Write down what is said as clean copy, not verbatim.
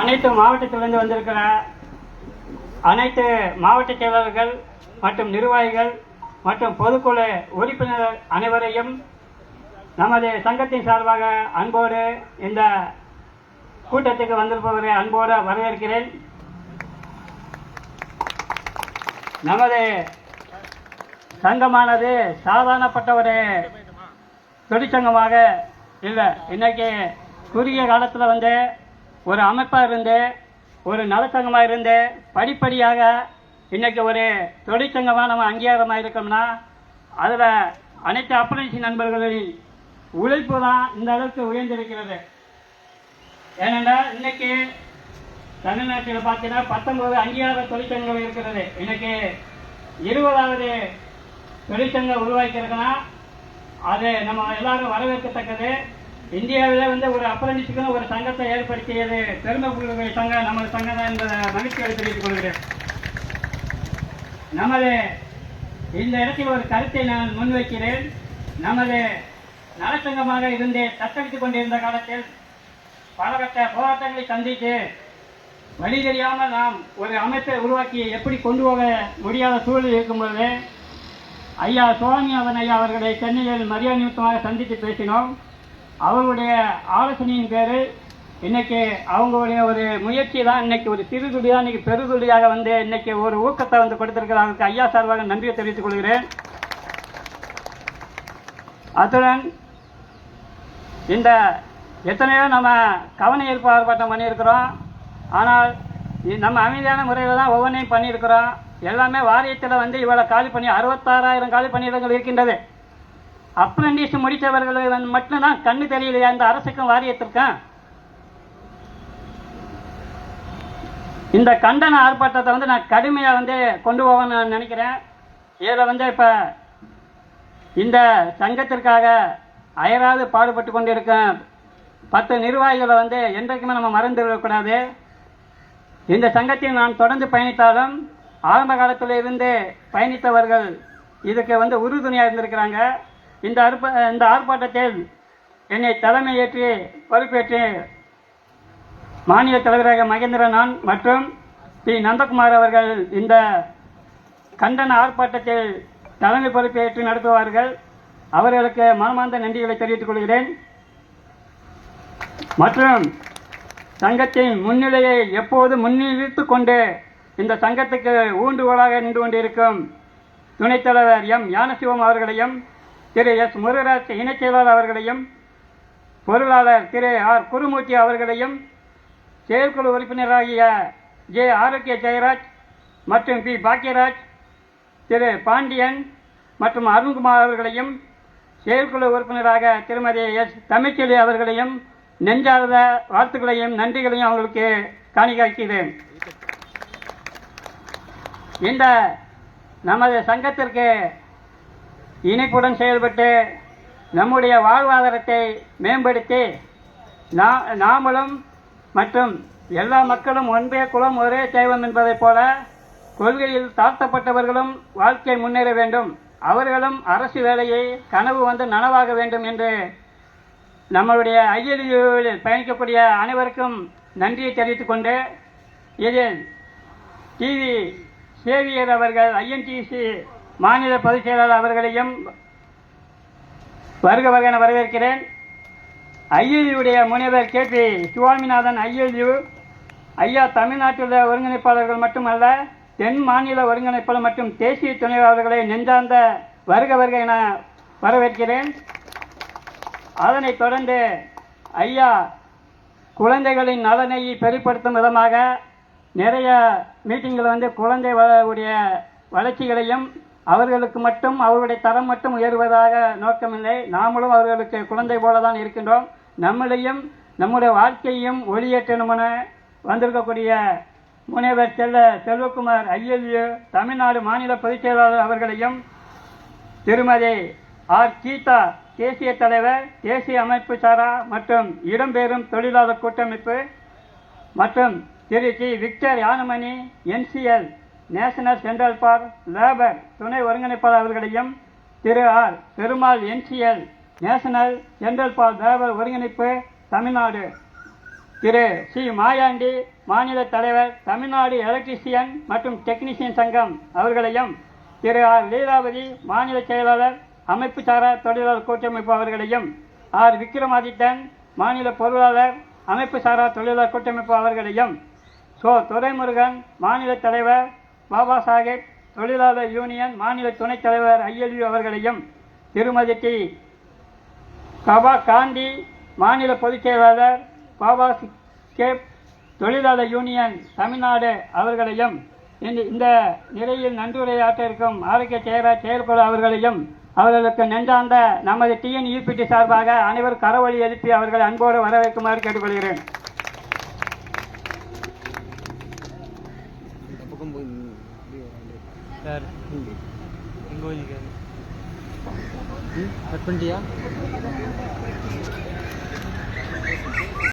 அனைத்து மாவட்டத்திலிருந்து வந்திருக்கிற அனைத்து மாவட்ட செயலாளர்கள் மற்றும் நிர்வாகிகள் மற்றும் பொதுக்குழு உறுப்பினர் அனைவரையும் நமது சங்கத்தின் சார்பாக அன்போடு இந்த கூட்டத்துக்கு வந்திருப்பவரை அன்போடு வரவேற்கிறேன். நமது சங்கமானது சாதாரணப்பட்ட ஒரு தொழிற்சங்கமாக இல்லை. இன்னைக்கு குறுகிய காலத்தில் வந்து ஒரு அமைப்பாக இருந்து ஒரு நலச்சங்கமாக இருந்து படிப்படியாக இன்றைக்கி ஒரு தொழிற்சங்கமாக நம்ம அங்கீகாரமாக இருக்கோம்னா அதில் அனைத்து அப்ரண்டிஸ் நண்பர்களின் உழைப்பு தான் இந்த அளவுக்கு உயர்ந்திருக்கிறது. ஏனென்றால் இன்றைக்கி தமிழ்நாட்டில் பார்த்தீங்கன்னா 19 அங்கீகார தொழிற்சங்கங்கள் இருக்கிறது. இன்றைக்கி 20வது தொழிற்சங்கம் உருவாக்கியிருக்குன்னா அது நம்ம எல்லாரும் வரவேற்கத்தக்கது. இந்தியாவிலே வந்து ஒரு அப்ரண்டிஸுக்குன்னு ஒரு சங்கத்தை ஏற்படுத்தியது பெருமைக்குரிய சங்கம் நமது சங்கம் தான் என்பதை மகிழ்ச்சியோடு தெரிவித்துக் கொள்கிறேன். நமது இந்த இடத்தில் ஒரு கருத்தை நான் முன்வைக்கிறேன். நமது நலச்சங்கமாக இருந்து தத்தளித்துக் கொண்டிருந்த காலத்தில் பலகட்ட போராட்டங்களை சந்தித்து வழி தெரியாமல் நாம் ஒரு அமைப்பை உருவாக்கி எப்படி கொண்டு போக முடியாத சூழல் இருக்கும்பொழுது ஐயா சுவாமிநாதன் ஐயா அவர்களை சென்னையில் மரியாதை நிமித்தமாக சந்தித்து பேசினோம். அவர்களுடைய ஆலோசனையின் பேரில் இன்னைக்கு அவங்களுடைய ஒரு முயற்சி தான் இன்னைக்கு ஒரு சிறுதுளி தான் இன்னைக்கு பெருதுளியாக வந்து இன்னைக்கு ஒரு ஊக்கத்தை வந்து கொடுத்திருக்கிறார்களுக்கு ஐயா சார்பாக நன்றியை தெரிவித்துக் கொள்கிறேன். அத்துடன் இந்த எத்தனையோ நம்ம கவன ஈர்ப்பு ஆர்ப்பாட்டம் பண்ணியிருக்கிறோம். ஆனால் நம்ம அமைதியான முறையில் தான் ஒவ்வொன்றையும் பண்ணியிருக்கிறோம். எல்லாமே வாரியத்தில் வந்து இவ்வளோ காலி பண்ணி 66,000 காலி பணியிடங்கள் இருக்கின்றது. அப்ரண்டிஸ் முடித்தவர்கள் மட்டும்தான் கண்ணு தெரியலையா இந்த அரசுக்கும் வாரியத்திற்கும்? இந்த கண்டன ஆர்ப்பாட்டத்தை வந்து நான் கடுமையாக வந்து கொண்டு போகணும்னு நான் நினைக்கிறேன். இதில் வந்து இப்போ இந்த சங்கத்திற்காக அயராது பாடுபட்டு கொண்டிருக்கேன் 10 நிர்வாகிகளை வந்து என்றைக்குமே நம்ம மறந்து விடக்கூடாது. இந்த சங்கத்தில் நான் தொடர்ந்து பயணித்தாலும் ஆரம்ப காலத்தில் இருந்து பயணித்தவர்கள் இதுக்கு வந்து உறுதுணையாக இருந்திருக்கிறாங்க. இந்த ஆர்ப்பாட்டத்தில் என்னை தலைமை ஏற்றி பொறுப்பேற்று மாநில தலைவராக மகேந்திரன் மற்றும் பி நந்தகுமார் அவர்கள் இந்த கண்டன ஆர்ப்பாட்டத்தில் தலைமை பொறுப்பேற்று நடத்துவார்கள். அவர்களுக்கு மனமார்ந்த நன்றிகளை தெரிவித்துக் கொள்கிறேன். மற்றும் சங்கத்தின் முன்னிலையை எப்போது முன்னிறுத்து கொண்டு இந்த சங்கத்துக்கு ஊன்றுகோலாக நின்று கொண்டிருக்கும் துணைத் தலைவர் எம் ஞானசிவம் அவர்களையும் திரு எஸ் முருகராஜ் இணைச் செயலாளர் அவர்களையும் பொருளாளர் திரு ஆர் குருமூர்த்தி அவர்களையும் செயற்குழு உறுப்பினராகிய ஜே ஆரோக்கிய ஜெயராஜ் மற்றும் பி பாக்கியராஜ் திரு பாண்டியன் மற்றும் அருண்குமார் அவர்களையும் செயற்குழு உறுப்பினராக திருமதி எஸ் தமிழ்ச்செல்வி அவர்களையும் நெஞ்சார்ந்த வாழ்த்துக்களையும் நன்றிகளையும் அவங்களுக்கு காணிக்கைக்கிறேன். இந்த நமது சங்கத்திற்கு இணைப்புடன் செயல்பட்டு நம்முடைய வாழ்வாதாரத்தை மேம்படுத்தி நாமளும் மற்றும் எல்லா மக்களும் ஒன்றே குலம் ஒரே தெய்வம் என்பதைப் போல கொள்கையில் தாழ்த்தப்பட்டவர்களும் வாழ்க்கை முன்னேற வேண்டும், அவர்களும் அரசு வேலையை கனவு வந்து நனவாக வேண்டும் என்று நம்மளுடைய ஐஎல்யூவில் பயணிக்கக்கூடிய அனைவருக்கும் நன்றியை தெரிவித்துக் கொண்டு இதில் டிவி சேவியர் அவர்கள் ஐஎன்டிசி மாநில பொதுச் செயலாளர் அவர்களையும் வருக என வரவேற்கிறேன். ஐஎல்யூடைய முனைவர் கே.பி. சுவாமிநாதன் ஐஎல்யூ ஐயா தமிழ்நாட்டில் ஒருங்கிணைப்பாளர்கள் மட்டுமல்ல தென் மாநில ஒருங்கிணைப்பாளர் மற்றும் தேசிய துணைவாளர்களை நெஞ்சார்ந்த வருக என வரவேற்கிறேன். அதனைத் தொடர்ந்து ஐயா குழந்தைகளின் நலனை பெரிப்படுத்தும் விதமாக நிறைய மீட்டிங்கில் வந்து குழந்தை உடைய வளர்ச்சிகளையும் அவர்களுக்கு மட்டும் அவர்களுடைய தரம் மட்டும் உயர்வதாக நோக்கமில்லை, நாமளும் அவர்களுக்கு குழந்தை போல தான் இருக்கின்றோம். நம்மளையும் நம்முடைய வாழ்க்கையும் ஒளியேற்றணும்னு வந்திருக்கக்கூடிய முனைவர் செல்வகுமார் ஐஎல்யூ தமிழ்நாடு மாநில பொதுச் செயலாளர் அவர்களையும் திருமதி ஆர் கீதா தேசிய தலைவர் தேசிய அமைப்பு சாரா மற்றும் இடம்பெறும் தொழிலாளர் கூட்டமைப்பு மற்றும் Thiru C Victor Yanamani NCL national central for labour துணை ஒருங்கிணைப்பாளர் அவர்களையும் Thiru R Perumal NCL national central for labour ஒருங்கிணைப்பு தமிழ்நாடு திரு சி மாயாண்டி மாநில தலைவர் தமிழ்நாடு எலக்ட்ரிஷியன் மற்றும் டெக்னீஷியன் சங்கம் அவர்களையும், திரு ஆர் லீலாவதி மாநில செயலாளர் அமைப்பு சாரா தொழிலாளர் கூட்டமைப்பு அவர்களையும், ஆர் விக்ரமாதித்தன் மாநில பொருளாளர் அமைப்பு சாரா தொழிலாளர் கூட்டமைப்பு அவர்களையும், துரைமுருகன் மாநில தலைவர் பாபா சாஹேப் தொழிலாளர் யூனியன் மாநில துணைத் தலைவர் ILU அவர்களையும், திருமதி டி கபா காந்தி மாநில பொதுச் செயலாளர் பாபா கேப் தொழிலாளர் யூனியன் தமிழ்நாடு அவர்களையும், இந்த நிலையில் நன்றியுரையாற்ற இருக்கும் ஆரோக்கிய செயற்குழு அவர்களையும் அவர்களுக்கு நெஞ்சார்ந்த நமது TNUPT சார்பாக அனைவரும் கரவொலி எழுப்பி அவர்களை அன்போடு வரவேற்குமாறு கேட்டுக்கொள்கிறேன். கட் பண்ணிட்டியா?